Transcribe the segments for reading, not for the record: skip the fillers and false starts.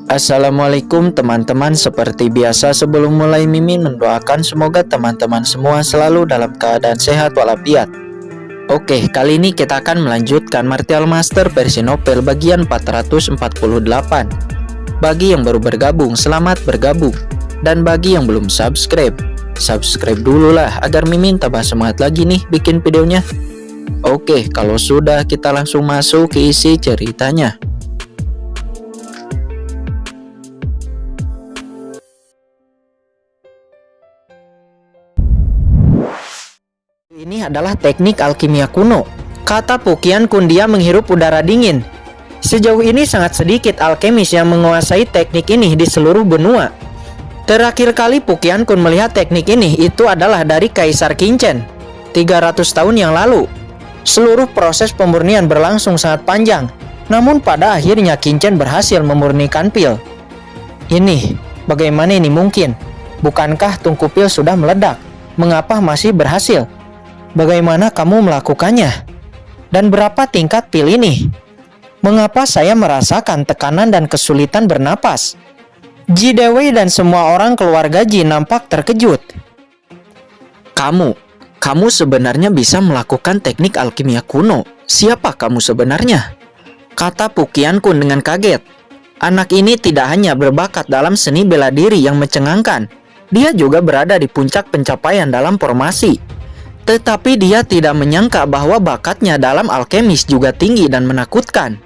Assalamualaikum teman-teman. Seperti biasa sebelum mulai Mimin mendoakan semoga teman-teman semua selalu dalam keadaan sehat walafiat. Oke, kali ini kita akan melanjutkan Martial Master versi novel bagian 448. Bagi yang baru bergabung, selamat bergabung. Dan bagi yang belum subscribe dulu lah agar Mimin tambah semangat lagi nih bikin videonya. Oke, kalau sudah kita langsung masuk ke isi ceritanya. Ini adalah teknik alkimia kuno. Kata Pukian Kun, dia menghirup udara dingin. Sejauh ini sangat sedikit alkemis yang menguasai teknik ini di seluruh benua. Terakhir kali Pukian Kun melihat teknik ini itu adalah dari Kaisar Qingchen 300 tahun yang lalu. Seluruh proses pemurnian berlangsung sangat panjang. Namun pada akhirnya Qingchen berhasil memurnikan pil. Ini, bagaimana ini mungkin? Bukankah tungku pil sudah meledak? Mengapa masih berhasil? Bagaimana kamu melakukannya? Dan berapa tingkat pil ini? Mengapa saya merasakan tekanan dan kesulitan bernapas? Ji Dewei dan semua orang keluarga Ji nampak terkejut. Kamu sebenarnya bisa melakukan teknik alkimia kuno. Siapa kamu sebenarnya? Kata Pukian Kun dengan kaget. Anak ini tidak hanya berbakat dalam seni bela diri yang mencengangkan, dia juga berada di puncak pencapaian dalam formasi. Tetapi dia tidak menyangka bahwa bakatnya dalam alkemis juga tinggi dan menakutkan.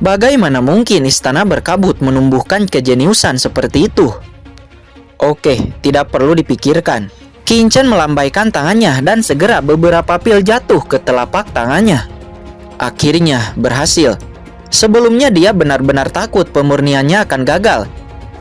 Bagaimana mungkin istana berkabut menumbuhkan kejeniusan seperti itu? Oke, tidak perlu dipikirkan. Qingchen melambaikan tangannya dan segera beberapa pil jatuh ke telapak tangannya. Akhirnya berhasil. Sebelumnya dia benar-benar takut pemurniannya akan gagal.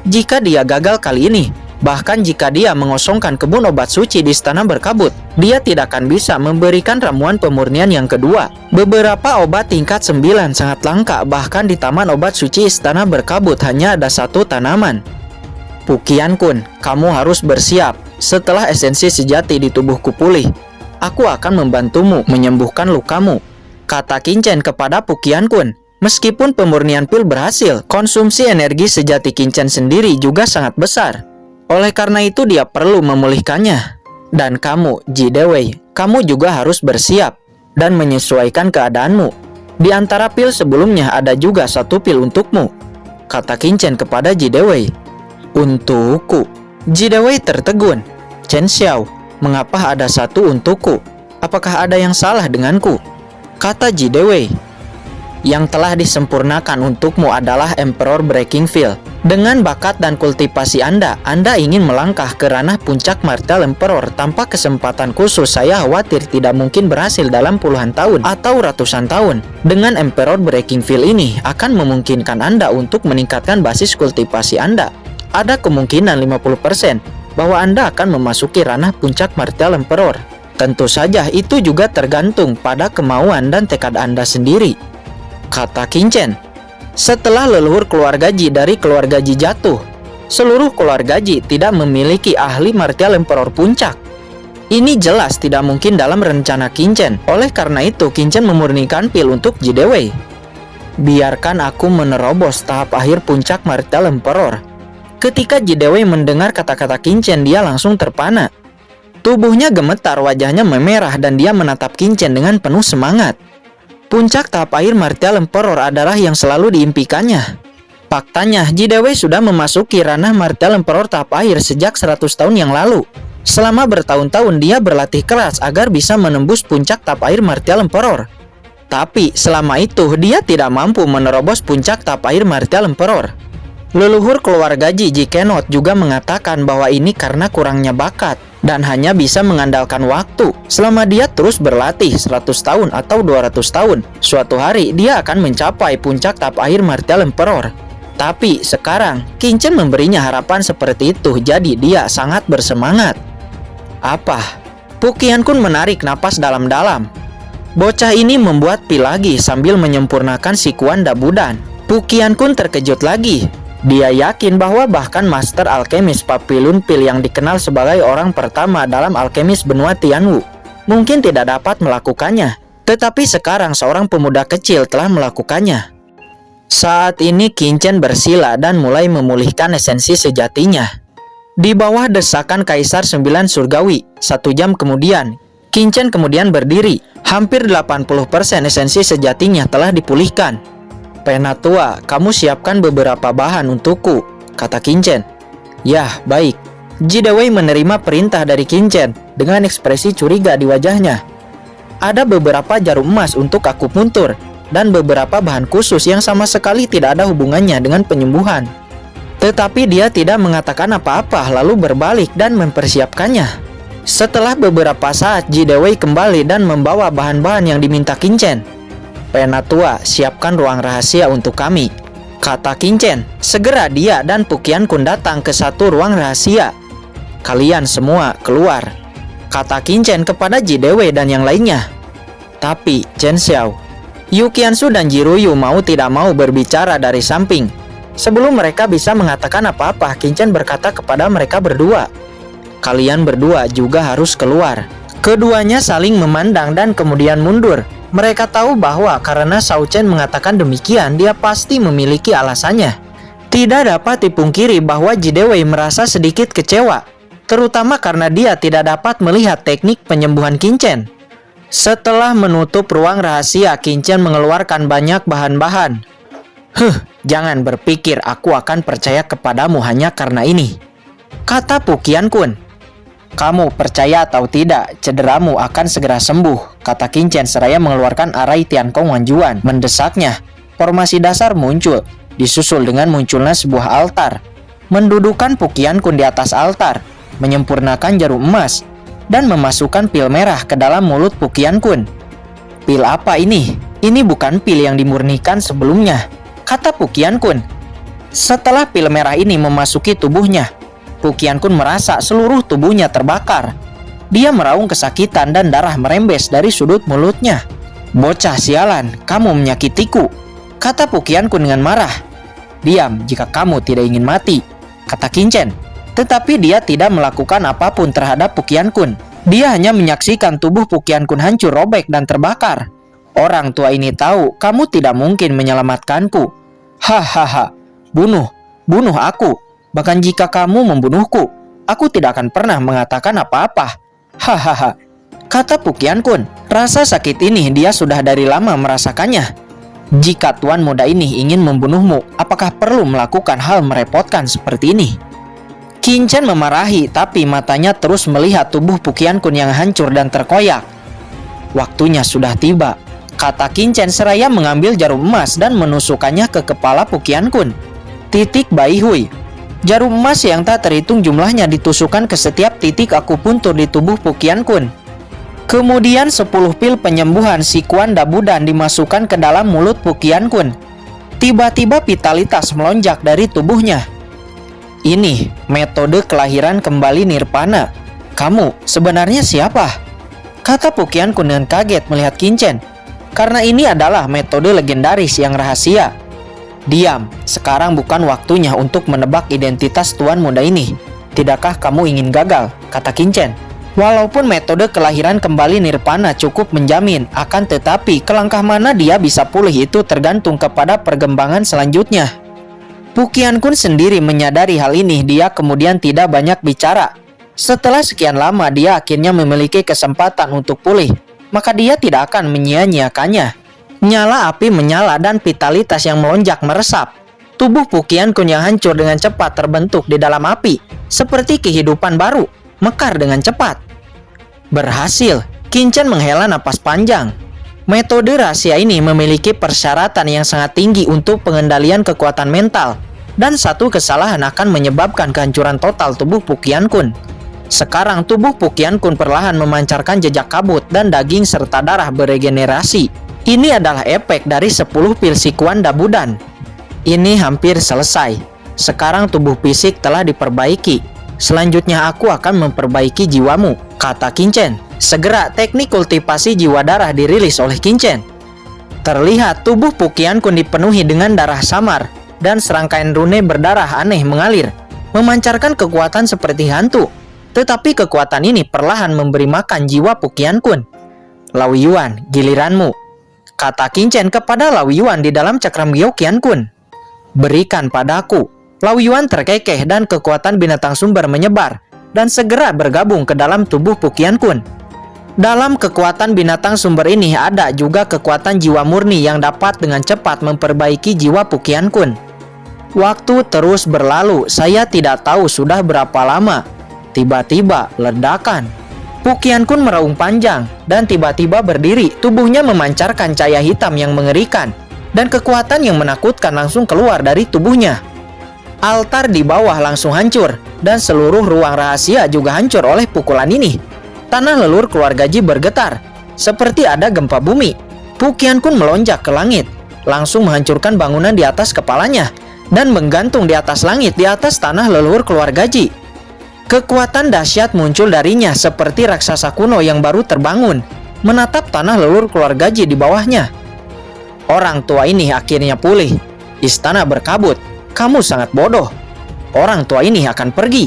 Jika dia gagal kali ini, bahkan jika dia mengosongkan kebun obat suci di istana berkabut, dia tidak akan bisa memberikan ramuan pemurnian yang kedua. Beberapa obat tingkat 9 sangat langka, bahkan di taman obat suci istana berkabut hanya ada satu tanaman. Pukian Kun, kamu harus bersiap. Setelah esensi sejati di tubuhku pulih, aku akan membantumu menyembuhkan lukamu, kata Qingchen kepada Pukian Kun. Meskipun pemurnian pil berhasil, konsumsi energi sejati Qingchen sendiri juga sangat besar. Oleh karena itu dia perlu memulihkannya. Dan kamu, Ji Dewei, kamu juga harus bersiap dan menyesuaikan keadaanmu. Di antara pil sebelumnya ada juga satu pil untukmu, kata Qingchen kepada Ji Dewei. Untukku? Ji Dewei tertegun. Chen Xiao, mengapa ada satu untukku? Apakah ada yang salah denganku? Kata Ji Dewei. Yang telah disempurnakan untukmu adalah Emperor Breaking Field. Dengan bakat dan kultivasi Anda ingin melangkah ke ranah puncak Martial Emperor tanpa kesempatan khusus. Saya khawatir tidak mungkin berhasil dalam puluhan tahun atau ratusan tahun. Dengan Emperor Breaking Field ini akan memungkinkan Anda untuk meningkatkan basis kultivasi Anda. Ada kemungkinan 50% bahwa Anda akan memasuki ranah puncak Martial Emperor. Tentu saja itu juga tergantung pada kemauan dan tekad Anda sendiri, kata Qingchen. Setelah leluhur keluarga Ji dari keluarga Ji jatuh, seluruh keluarga Ji tidak memiliki ahli Martial Emperor puncak. Ini jelas tidak mungkin dalam rencana Qingchen. Oleh karena itu Qingchen memurnikan pil untuk Ji Dewei. Biarkan aku menerobos tahap akhir puncak Martial Emperor. Ketika Ji Dewei mendengar kata-kata Qingchen, dia langsung terpana. Tubuhnya gemetar, wajahnya memerah dan dia menatap Qingchen dengan penuh semangat. Puncak tahap akhir Martial Emperor adalah yang selalu diimpikannya. Faktanya, Ji Dewei sudah memasuki ranah Martial Emperor tahap akhir sejak 100 tahun yang lalu. Selama bertahun-tahun dia berlatih keras agar bisa menembus puncak tahap akhir Martial Emperor. Tapi selama itu dia tidak mampu menerobos puncak tahap akhir Martial Emperor. Leluhur keluarga Ji, Ji Kenot, juga mengatakan bahwa ini karena kurangnya bakat dan hanya bisa mengandalkan waktu. Selama dia terus berlatih 100 tahun atau 200 tahun, suatu hari dia akan mencapai puncak tahap akhir Martial Emperor. Tapi sekarang Qingchen memberinya harapan seperti itu, jadi dia sangat bersemangat. Apa? Pukian Kun menarik napas dalam-dalam. Bocah ini membuat pil lagi sambil menyempurnakan sikuan Dabudan. Pukian Kun terkejut lagi. Dia yakin bahwa bahkan Master Alkemis Papilun Pil yang dikenal sebagai orang pertama dalam alkemis benua Tianwu mungkin tidak dapat melakukannya. Tetapi sekarang seorang pemuda kecil telah melakukannya. Saat ini Qin bersila dan mulai memulihkan esensi sejatinya. Di bawah desakan Kaisar 9 Surgawi, 1 jam kemudian, Qin kemudian berdiri. Hampir 80% esensi sejatinya telah dipulihkan. Penatua, kamu siapkan beberapa bahan untukku, kata Qin. Yah, baik. Ji Dewei menerima perintah dari Qin dengan ekspresi curiga di wajahnya. Ada beberapa jarum emas untuk akupuntur dan beberapa bahan khusus yang sama sekali tidak ada hubungannya dengan penyembuhan. Tetapi dia tidak mengatakan apa-apa lalu berbalik dan mempersiapkannya. Setelah beberapa saat, Ji Dewei kembali dan membawa bahan-bahan yang diminta Qin. Penatua, siapkan ruang rahasia untuk kami, kata Qin. Segera dia dan Pukian Kun datang ke satu ruang rahasia. Kalian semua keluar, kata Qin kepada Ji Dewei dan yang lainnya. Tapi Chen Xiao, Yu Qiansu dan Ji Ruyu mau tidak mau berbicara dari samping. Sebelum mereka bisa mengatakan apa-apa, Qin berkata kepada mereka berdua, kalian berdua juga harus keluar. Keduanya saling memandang dan kemudian mundur. Mereka tahu bahwa karena Shao Chen mengatakan demikian, dia pasti memiliki alasannya. Tidak dapat dipungkiri bahwa Ji Dewei merasa sedikit kecewa, terutama karena dia tidak dapat melihat teknik penyembuhan Qin. Setelah menutup ruang rahasia, Qin mengeluarkan banyak bahan-bahan. Jangan berpikir aku akan percaya kepadamu hanya karena ini, kata Pukian Kun. Kamu percaya atau tidak, cederamu akan segera sembuh, kata Qin seraya mengeluarkan arai Tiankong Wanjuan. Mendesaknya, formasi dasar muncul, disusul dengan munculnya sebuah altar. Mendudukan Pukian Kun di atas altar, menyempurnakan jarum emas, dan memasukkan pil merah ke dalam mulut Pukian Kun. Pil apa ini? Ini bukan pil yang dimurnikan sebelumnya, kata Pukian Kun. Setelah pil merah ini memasuki tubuhnya, Pukian Kun merasa seluruh tubuhnya terbakar. Dia meraung kesakitan dan darah merembes dari sudut mulutnya. Bocah sialan, kamu menyakitiku, kata Pukian Kun dengan marah. Diam jika kamu tidak ingin mati, kata Qin. Tetapi dia tidak melakukan apapun terhadap Pukian Kun. Dia hanya menyaksikan tubuh Pukian Kun hancur, robek, dan terbakar. Orang tua ini tahu kamu tidak mungkin menyelamatkanku. Hahaha, bunuh aku. Bahkan jika kamu membunuhku, aku tidak akan pernah mengatakan apa-apa. Hahaha, kata Pukian Kun. Rasa sakit ini dia sudah dari lama merasakannya. Jika tuan muda ini ingin membunuhmu, apakah perlu melakukan hal merepotkan seperti ini? Qin memarahi, tapi matanya terus melihat tubuh Pukian Kun yang hancur dan terkoyak. Waktunya sudah tiba, kata Qin seraya mengambil jarum emas dan menusukkannya ke kepala Pukian Kun. Titik Bai Hui. Jarum emas yang tak terhitung jumlahnya ditusukkan ke setiap titik akupuntur di tubuh Pukian Kun. Kemudian 10 pil penyembuhan Sikuan Dabudan dimasukkan ke dalam mulut Pukian Kun. Tiba-tiba vitalitas melonjak dari tubuhnya. Ini metode kelahiran kembali nirvana. Kamu sebenarnya siapa? Kata Pukian Kun dengan kaget melihat Qin. Karena ini adalah metode legendaris yang rahasia. Diam, sekarang bukan waktunya untuk menebak identitas tuan muda ini. Tidakkah kamu ingin gagal? Kata Qin. Walaupun metode kelahiran kembali nirvana cukup menjamin, akan tetapi kelangkah mana dia bisa pulih itu tergantung kepada perkembangan selanjutnya. Pukian Kun sendiri menyadari hal ini. Dia kemudian tidak banyak bicara. Setelah sekian lama dia akhirnya memiliki kesempatan untuk pulih, maka dia tidak akan menyia-nyiakannya. Nyala api menyala dan vitalitas yang melonjak meresap. Tubuh Pukian Kun yang hancur dengan cepat terbentuk di dalam api, seperti kehidupan baru, mekar dengan cepat. Berhasil, Qin menghela napas panjang. Metode rahasia ini memiliki persyaratan yang sangat tinggi untuk pengendalian kekuatan mental, dan satu kesalahan akan menyebabkan kehancuran total tubuh Pukian Kun. Sekarang tubuh Pukian Kun perlahan memancarkan jejak kabut dan daging serta darah beregenerasi. Ini adalah efek dari 10 pil Sikuan Dabudan. Ini hampir selesai. Sekarang tubuh fisik telah diperbaiki. Selanjutnya aku akan memperbaiki jiwamu, kata Qin. Segera teknik kultivasi jiwa darah dirilis oleh Qin. Terlihat tubuh Pukian Kun dipenuhi dengan darah samar, dan serangkaian rune berdarah aneh mengalir, memancarkan kekuatan seperti hantu. Tetapi kekuatan ini perlahan memberi makan jiwa Pukian Kun. Lao Yuan, giliranmu, kata Qin Chen kepada Lao Yuan di dalam cakram Gyeokyan Kun. Berikan padaku. Lao Yuan terkekeh dan kekuatan binatang sumber menyebar dan segera bergabung ke dalam tubuh Pukian Kun. Dalam kekuatan binatang sumber ini ada juga kekuatan jiwa murni yang dapat dengan cepat memperbaiki jiwa Pukian Kun. Waktu terus berlalu, saya tidak tahu sudah berapa lama. Tiba-tiba ledakan. Pukian Kun meraung panjang dan tiba-tiba berdiri. Tubuhnya memancarkan cahaya hitam yang mengerikan dan kekuatan yang menakutkan langsung keluar dari tubuhnya. Altar di bawah langsung hancur dan seluruh ruang rahasia juga hancur oleh pukulan ini. Tanah leluhur keluarga Ji bergetar seperti ada gempa bumi. Pukian Kun melonjak ke langit, langsung menghancurkan bangunan di atas kepalanya dan menggantung di atas langit di atas tanah leluhur keluarga Ji. Kekuatan dahsyat muncul darinya seperti raksasa kuno yang baru terbangun, menatap tanah leluhur keluarga Ji di bawahnya. Orang tua ini akhirnya pulih. Istana berkabut. Kamu sangat bodoh. Orang tua ini akan pergi.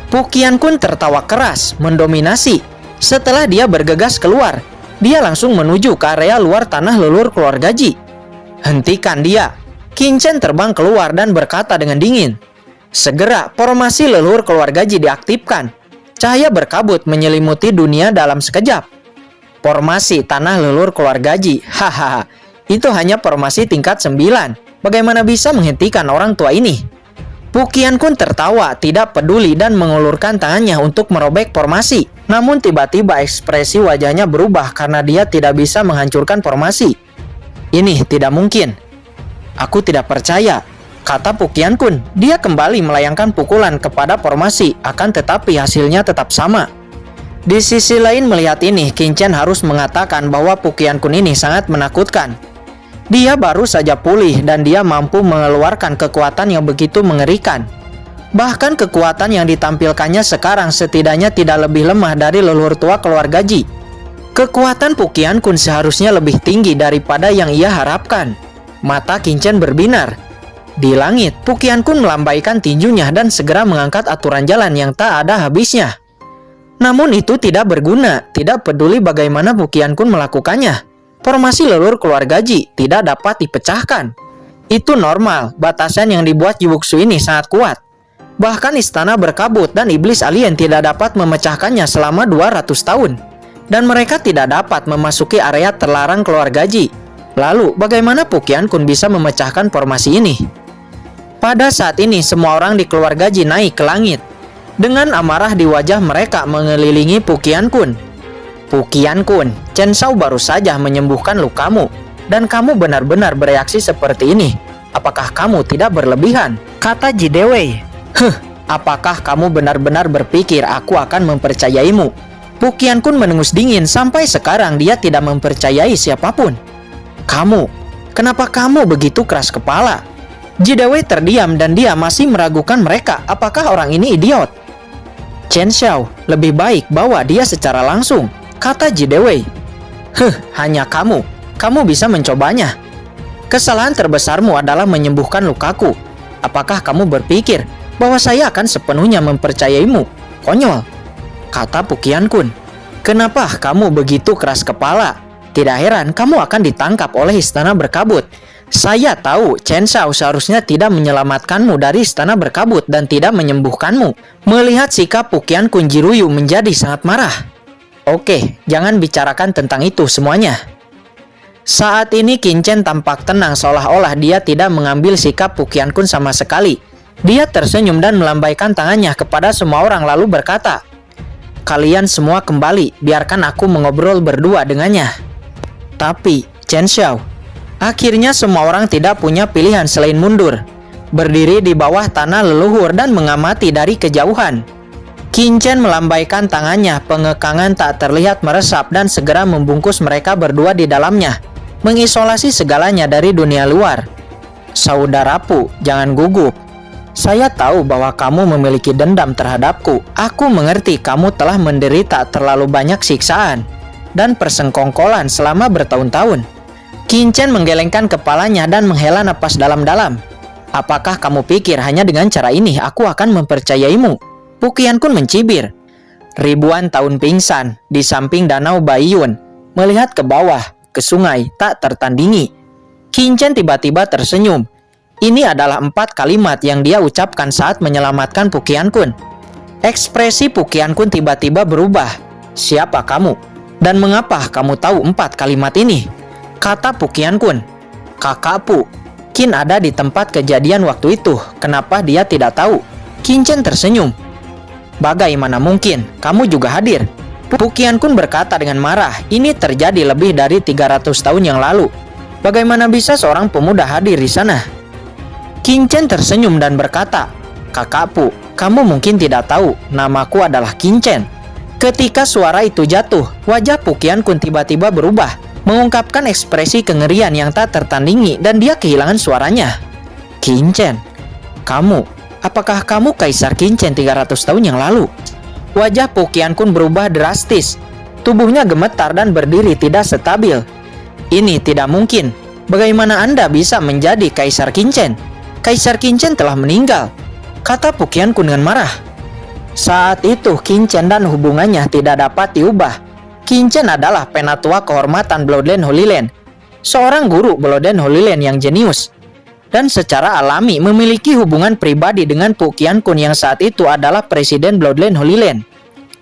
Pukian Kun tertawa keras, mendominasi. Setelah dia bergegas keluar, dia langsung menuju ke area luar tanah leluhur keluarga Ji. Hentikan dia. Qin Chen terbang keluar dan berkata dengan dingin. Segera formasi leluhur keluarga Ji diaktifkan. Cahaya berkabut menyelimuti dunia dalam sekejap. Formasi tanah leluhur keluarga Ji. Hahaha. Itu hanya formasi tingkat 9. Bagaimana bisa menghentikan orang tua ini? Pukian Kun tertawa, tidak peduli dan mengulurkan tangannya untuk merobek formasi. Namun tiba-tiba ekspresi wajahnya berubah karena dia tidak bisa menghancurkan formasi. Ini tidak mungkin. Aku tidak percaya, kata Pukian Kun. Dia kembali melayangkan pukulan kepada formasi, akan tetapi hasilnya tetap sama. Di sisi lain melihat ini, Qin Chen harus mengatakan bahwa Pukian Kun ini sangat menakutkan. Dia baru saja pulih dan dia mampu mengeluarkan kekuatan yang begitu mengerikan. Bahkan kekuatan yang ditampilkannya sekarang setidaknya tidak lebih lemah dari leluhur tua keluarga Ji. Kekuatan Pukian Kun seharusnya lebih tinggi daripada yang ia harapkan. Mata Qin Chen berbinar. Di langit, Pukian Kun melambaikan tinjunya dan segera mengangkat aturan jalan yang tak ada habisnya. Namun itu tidak berguna, tidak peduli bagaimana Pukian Kun melakukannya. Formasi leluhur keluarga Ji tidak dapat dipecahkan. Itu normal, batasan yang dibuat Jibuksu ini sangat kuat. Bahkan istana berkabut dan iblis alien tidak dapat memecahkannya selama 200 tahun. Dan mereka tidak dapat memasuki area terlarang keluarga Ji. Lalu, bagaimana Pukian Kun bisa memecahkan formasi ini? Pada saat ini, semua orang di keluarga Ji naik ke langit. Dengan amarah di wajah mereka mengelilingi Pukian Kun. Pukian Kun, Chen Shao baru saja menyembuhkan lukamu. Dan kamu benar-benar bereaksi seperti ini. Apakah kamu tidak berlebihan? Kata Ji Dewei. Apakah kamu benar-benar berpikir aku akan mempercayaimu? Pukian Kun menengus dingin sampai sekarang dia tidak mempercayai siapapun. Kenapa kamu begitu keras kepala? Ji Dewei terdiam dan dia masih meragukan mereka. Apakah orang ini idiot? Chen Shao, lebih baik bawa dia secara langsung, kata Ji Dewei. Hanya kamu bisa mencobanya. Kesalahan terbesarmu adalah menyembuhkan lukaku. Apakah kamu berpikir bahwa saya akan sepenuhnya mempercayaimu? Konyol, kata Pukian Kun. Kenapa kamu begitu keras kepala? Tidak heran kamu akan ditangkap oleh istana berkabut. Saya tahu Chen Shao seharusnya tidak menyelamatkanmu dari istana berkabut dan tidak menyembuhkanmu. Melihat sikap Pukian Kun, Jiruyu menjadi sangat marah. Oke, jangan bicarakan tentang itu semuanya. Saat ini Qin Chen tampak tenang seolah-olah dia tidak mengambil sikap Pukian Kun sama sekali. Dia tersenyum dan melambaikan tangannya kepada semua orang lalu berkata, kalian semua kembali, biarkan aku mengobrol berdua dengannya. Tapi, Chen Shao, akhirnya semua orang tidak punya pilihan selain mundur, berdiri di bawah tanah leluhur dan mengamati dari kejauhan. Qin Chen melambaikan tangannya, pengekangan tak terlihat meresap dan segera membungkus mereka berdua di dalamnya, mengisolasi segalanya dari dunia luar. Saudaraku, jangan gugup. Saya tahu bahwa kamu memiliki dendam terhadapku. Aku mengerti kamu telah menderita terlalu banyak siksaan dan persengkongkolan selama bertahun-tahun. Qin Chen menggelengkan kepalanya dan menghela napas dalam-dalam. Apakah kamu pikir hanya dengan cara ini aku akan mempercayaimu? Pukian Kun mencibir. Ribuan tahun pingsan di samping danau Baiyun. Melihat ke bawah, ke sungai tak tertandingi. Qin Chen tiba-tiba tersenyum. Ini adalah 4 kalimat yang dia ucapkan saat menyelamatkan Pu Qianqun. Ekspresi Pu Qianqun tiba-tiba berubah. Siapa kamu? Dan mengapa kamu tahu 4 kalimat ini? Kata Pu Qianqun. Kakak Pu, Qin ada di tempat kejadian waktu itu. Kenapa dia tidak tahu? Qin Chen tersenyum. Bagaimana mungkin? Kamu juga hadir. Pu Qianqun berkata dengan marah. Ini terjadi lebih dari 300 tahun yang lalu. Bagaimana bisa seorang pemuda hadir di sana? Qin Chen tersenyum dan berkata, Kakak Pu, kamu mungkin tidak tahu, namaku adalah Qin Chen. Ketika suara itu jatuh, wajah Pu Qianqun tiba-tiba berubah, mengungkapkan ekspresi kengerian yang tak tertandingi dan dia kehilangan suaranya. Qin Chen, apakah kamu Kaisar Qin Chen 300 tahun yang lalu? Wajah Pu Qianqun berubah drastis. Tubuhnya gemetar dan berdiri tidak stabil. Ini tidak mungkin. Bagaimana Anda bisa menjadi Kaisar Qin Chen? Kaisar Qin Chen telah meninggal, kata Pu Qianqun dengan marah. Saat itu Qin Chen dan hubungannya tidak dapat diubah. Qin Chen adalah penatua kehormatan Bloodline Holy Land, seorang guru Bloodline Holy Land yang jenius, dan secara alami memiliki hubungan pribadi dengan Pu Qianqun yang saat itu adalah Presiden Bloodline Holy Land.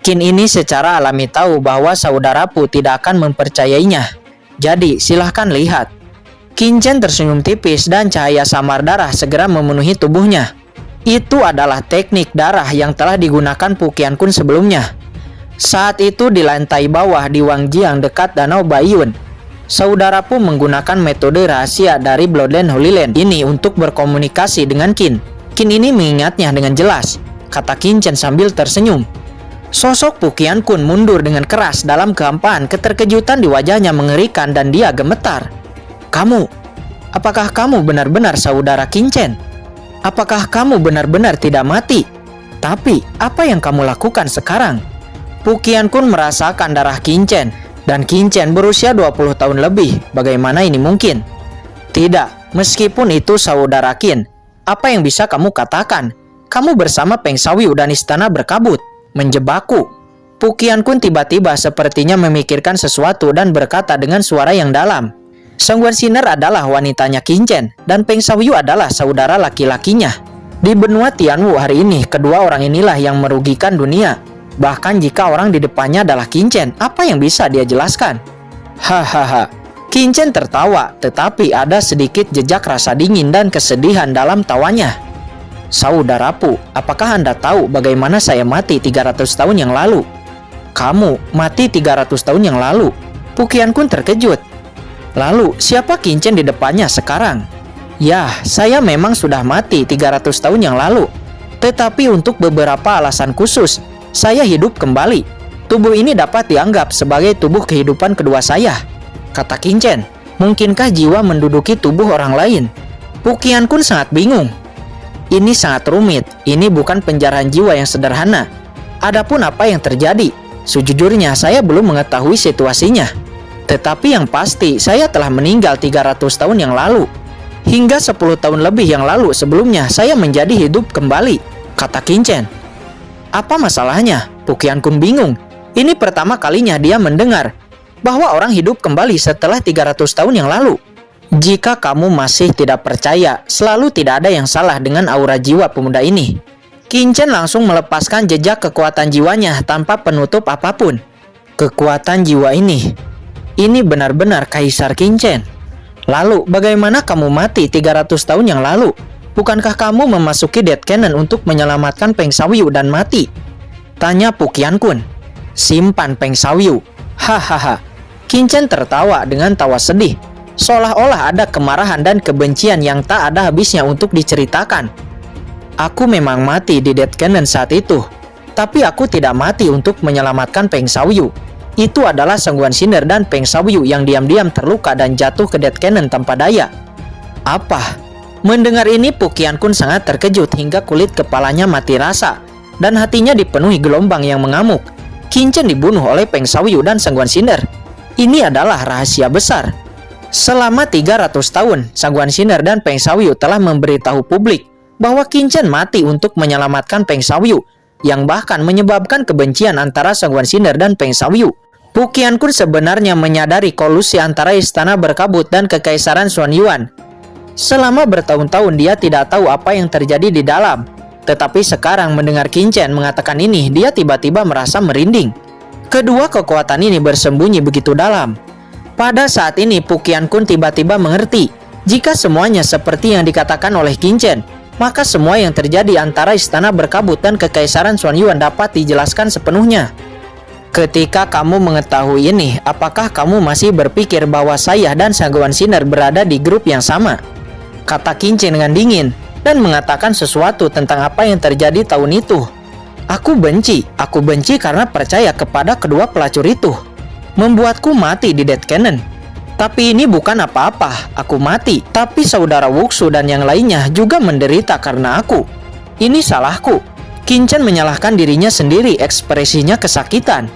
Qin ini secara alami tahu bahwa saudara Pu tidak akan mempercayainya. Jadi silahkan lihat. Qin Chen tersenyum tipis dan cahaya samar darah segera memenuhi tubuhnya. Itu adalah teknik darah yang telah digunakan Pu Qianqun sebelumnya. Saat itu di lantai bawah di Wangjiang dekat Danau Baiyun, saudara Pu menggunakan metode rahasia dari Bloodline Holy Land ini untuk berkomunikasi dengan Qin. Qin ini mengingatnya dengan jelas, kata Qin Chen sambil tersenyum. Sosok Pu Qianqun mundur dengan keras dalam kehampaan. Keterkejutan di wajahnya mengerikan dan dia gemetar. Apakah kamu benar-benar saudara Qin Chen? Apakah kamu benar-benar tidak mati? Tapi, apa yang kamu lakukan sekarang? Pu Qianqun merasakan darah Qin Chen, dan Qin Chen berusia 20 tahun lebih. Bagaimana ini mungkin? Tidak, meskipun itu saudara Qin. Apa yang bisa kamu katakan? Kamu bersama Peng Xiaoyu dan istana berkabut, menjebakku. Pu Qianqun tiba-tiba sepertinya memikirkan sesuatu dan berkata dengan suara yang dalam. Sengguan Sinar adalah wanitanya Qin Chen dan Peng Xiaoyu adalah saudara laki-lakinya. Di benua Tianwu hari ini, kedua orang inilah yang merugikan dunia. Bahkan jika orang di depannya adalah Qin Chen, apa yang bisa dia jelaskan? Hahaha. Qin Chen tertawa, tetapi ada sedikit jejak rasa dingin dan kesedihan dalam tawanya. Saudara Pu, apakah Anda tahu bagaimana saya mati 300 tahun yang lalu? Kamu mati 300 tahun yang lalu? Pu Qianqun terkejut. Lalu, siapa Qin Chen di depannya sekarang? Ya, saya memang sudah mati 300 tahun yang lalu. Tetapi untuk beberapa alasan khusus, saya hidup kembali. Tubuh ini dapat dianggap sebagai tubuh kehidupan kedua saya, kata Qin Chen. Mungkinkah jiwa menduduki tubuh orang lain? Pu Qianqun sangat bingung. Ini sangat rumit. Ini bukan penjarahan jiwa yang sederhana. Adapun apa yang terjadi, sejujurnya saya belum mengetahui situasinya. Tetapi yang pasti, saya telah meninggal 300 tahun yang lalu. Hingga 10 tahun lebih yang lalu sebelumnya, saya menjadi hidup kembali, kata Qin Chen. Apa masalahnya? Pu Qianqun bingung. Ini pertama kalinya dia mendengar bahwa orang hidup kembali setelah 300 tahun yang lalu. Jika kamu masih tidak percaya, selalu tidak ada yang salah dengan aura jiwa pemuda ini. Qin Chen langsung melepaskan jejak kekuatan jiwanya tanpa penutup apapun. Kekuatan jiwa ini benar-benar Kaisar Qin Chen. Lalu, bagaimana kamu mati 300 tahun yang lalu? Bukankah kamu memasuki Death Cannon untuk menyelamatkan Peng Xiaoyu dan mati? Tanya Pu Qianqun. Simpan Peng Xiaoyu. Hahaha. Qin Chen tertawa dengan tawa sedih, seolah-olah ada kemarahan dan kebencian yang tak ada habisnya untuk diceritakan. Aku memang mati di Death Cannon saat itu, tapi aku tidak mati untuk menyelamatkan Peng Xiaoyu. Itu adalah Sengguan Sinar dan Peng Xiaoyu yang diam-diam terluka dan jatuh ke Death Cannon tanpa daya. Apa? Mendengar ini Pu Qianqun sangat terkejut hingga kulit kepalanya mati rasa dan hatinya dipenuhi gelombang yang mengamuk. Qin Chen dibunuh oleh Peng Xiaoyu dan Sengguan Sinar. Ini adalah rahasia besar. Selama 300 tahun, Sengguan Sinar dan Peng Xiaoyu telah memberitahu publik bahwa Qin Chen mati untuk menyelamatkan Peng Xiaoyu, yang bahkan menyebabkan kebencian antara Sengguan Sinar dan Peng Xiaoyu. Pukian Kun sebenarnya menyadari kolusi antara istana berkabut dan kekaisaran Xuanyuan. Selama bertahun-tahun dia tidak tahu apa yang terjadi di dalam. Tetapi sekarang mendengar Qin Chen mengatakan ini, dia tiba-tiba merasa merinding. Kedua kekuatan ini bersembunyi begitu dalam. Pada saat ini Pukian Kun tiba-tiba mengerti, jika semuanya seperti yang dikatakan oleh Qin Chen, maka semua yang terjadi antara istana berkabut dan kekaisaran Xuanyuan dapat dijelaskan sepenuhnya. Ketika kamu mengetahui ini, apakah kamu masih berpikir bahwa saya dan Sangguan Sinar berada di grup yang sama? Kata Qin Chen dengan dingin, dan mengatakan sesuatu tentang apa yang terjadi tahun itu. Aku benci karena percaya kepada kedua pelacur itu. Membuatku mati di Dead Cannon. Tapi ini bukan apa-apa, aku mati. Tapi saudara Wuxu dan yang lainnya juga menderita karena aku. Ini salahku. Qin Chen menyalahkan dirinya sendiri, ekspresinya kesakitan.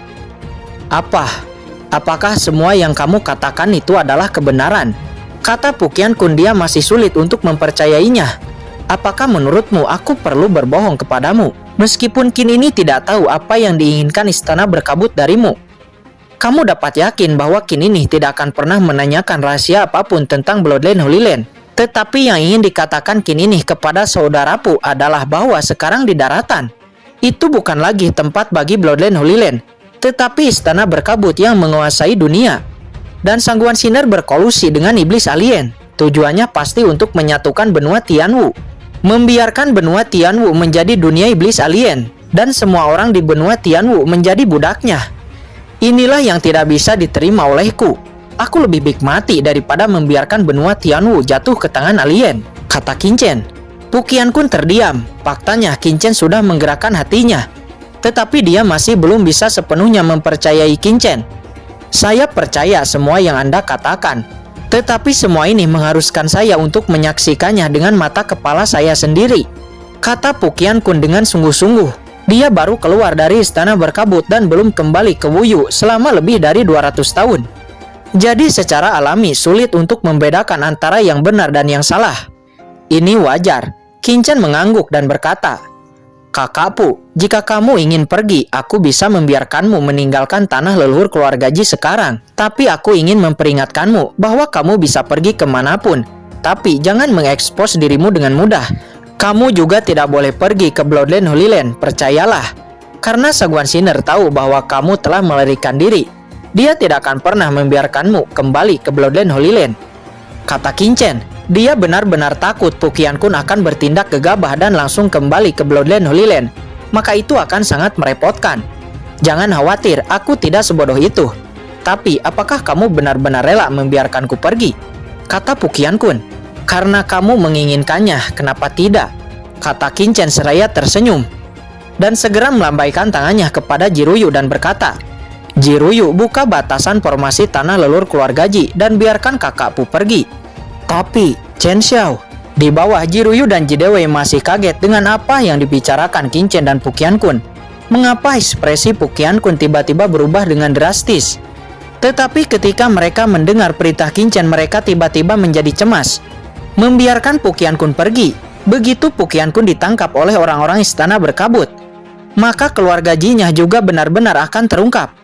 Apakah semua yang kamu katakan itu adalah kebenaran? Kata Pukian Kun, dia masih sulit untuk mempercayainya. Apakah menurutmu aku perlu berbohong kepadamu? Meskipun Qin ini tidak tahu apa yang diinginkan istana berkabut darimu. Kamu dapat yakin bahwa Qin ini tidak akan pernah menanyakan rahasia apapun tentang Bloodline Holy Land. Tetapi yang ingin dikatakan Qin ini kepada saudaraku adalah bahwa sekarang di daratan, itu bukan lagi tempat bagi Bloodline Holy Land, tetapi istana berkabut yang menguasai dunia. Dan Sangguan Sinar berkolusi dengan iblis alien. Tujuannya pasti untuk menyatukan benua Tianwu, membiarkan benua Tianwu menjadi dunia iblis alien, dan semua orang di benua Tianwu menjadi budaknya. Inilah yang tidak bisa diterima olehku. Aku lebih baik mati daripada membiarkan benua Tianwu jatuh ke tangan alien, kata Qin Chen. Pukian Kun terdiam. Faktanya Qin Chen sudah menggerakkan hatinya. Tetapi dia masih belum bisa sepenuhnya mempercayai Qin Chen. Saya percaya semua yang Anda katakan. Tetapi semua ini mengharuskan saya untuk menyaksikannya dengan mata kepala saya sendiri, kata Pukian Kun dengan sungguh-sungguh. Dia baru keluar dari istana berkabut dan belum kembali ke Wuyu selama lebih dari 200 tahun. Jadi secara alami sulit untuk membedakan antara yang benar dan yang salah. Ini wajar. Qin Chen mengangguk dan berkata, "Kakakku, jika kamu ingin pergi, aku bisa membiarkanmu meninggalkan tanah leluhur keluarga Ji sekarang. Tapi aku ingin memperingatkanmu bahwa kamu bisa pergi kemanapun. Tapi jangan mengekspos dirimu dengan mudah. Kamu juga tidak boleh pergi ke Bloodline Holy Land, percayalah. Karena Sangguan Sinar tahu bahwa kamu telah melarikan diri. Dia tidak akan pernah membiarkanmu kembali ke Bloodline Holy Land," kata Qin Chen. Dia benar-benar takut Pukian Kun akan bertindak gegabah dan langsung kembali ke Bloodline Holy Land. Maka itu akan sangat merepotkan. "Jangan khawatir, aku tidak sebodoh itu. Tapi apakah kamu benar-benar rela membiarkanku pergi?" kata Pukian Kun. "Karena kamu menginginkannya, kenapa tidak?" kata Qin Chen seraya tersenyum. Dan segera melambaikan tangannya kepada Jiruyu dan berkata, "Jiruyu, buka batasan formasi tanah leluhur keluarga Ji dan biarkan kakakku pergi." Tapi Chen Xiao, di bawah Jiruyu dan Jidewei masih kaget dengan apa yang dibicarakan Qin Chen dan Pukian Kun. Mengapa ekspresi Pukian Kun tiba-tiba berubah dengan drastis? Tetapi ketika mereka mendengar perintah Qin Chen, mereka tiba-tiba menjadi cemas. Membiarkan Pukian Kun pergi. Begitu Pukian Kun ditangkap oleh orang-orang istana berkabut, maka keluarga Ji-nya juga benar-benar akan terungkap.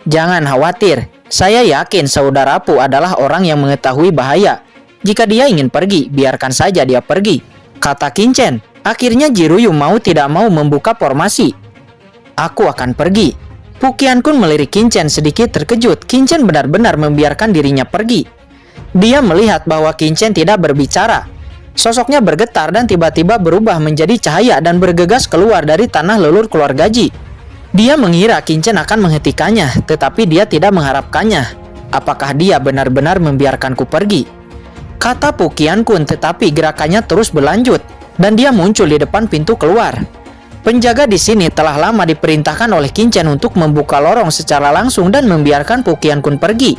"Jangan khawatir, saya yakin saudaraku adalah orang yang mengetahui bahaya. Jika dia ingin pergi, biarkan saja dia pergi," kata Qin Chen. Akhirnya Jiruyu mau tidak mau membuka formasi. "Aku akan pergi." Pukian Kun melirik Qin Chen sedikit terkejut. Qin Chen benar-benar membiarkan dirinya pergi. Dia melihat bahwa Qin Chen tidak berbicara. Sosoknya bergetar dan tiba-tiba berubah menjadi cahaya dan bergegas keluar dari tanah leluhur keluarga Ji. Dia mengira Qin Chen akan menghentikannya, tetapi dia tidak mengharapkannya. "Apakah dia benar-benar membiarkanku pergi?" kata Pukian Kun, tetapi gerakannya terus berlanjut dan dia muncul di depan pintu keluar. Penjaga di sini telah lama diperintahkan oleh Qin Chen untuk membuka lorong secara langsung dan membiarkan Pukian Kun pergi.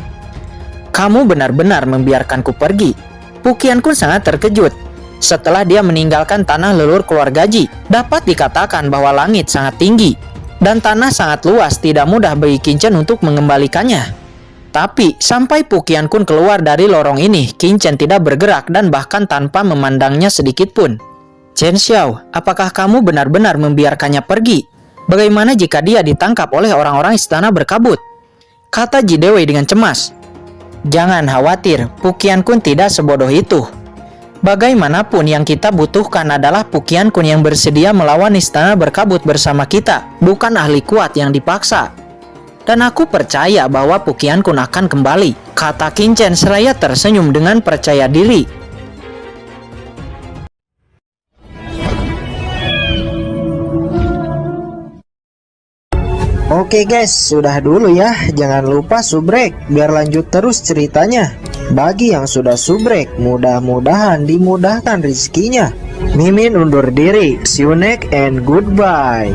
"Kamu benar-benar membiarkanku pergi?" Pukian Kun sangat terkejut. Setelah dia meninggalkan tanah leluhur keluarga Ji, dapat dikatakan bahwa langit sangat tinggi dan tanah sangat luas, tidak mudah bagi Qin Chen untuk mengembalikannya. Tapi sampai Pukian Kun keluar dari lorong ini, Qin Chen tidak bergerak dan bahkan tanpa memandangnya sedikit pun. "Chen Xiao, apakah kamu benar-benar membiarkannya pergi? Bagaimana jika dia ditangkap oleh orang-orang istana berkabut?" kata Jidewei dengan cemas. Jangan khawatir, Pukian Kun tidak sebodoh itu. Bagaimanapun yang kita butuhkan adalah Pukian Kun yang bersedia melawan istana berkabut bersama kita, bukan ahli kuat yang dipaksa. Dan aku percaya bahwa Pukian Kun akan kembali, kata Qin Chen seraya tersenyum dengan percaya diri. Oke guys, sudah dulu ya. Jangan lupa subrek biar lanjut terus ceritanya. Bagi yang sudah subrek, mudah-mudahan dimudahkan rezekinya. Mimin undur diri. See you next and goodbye.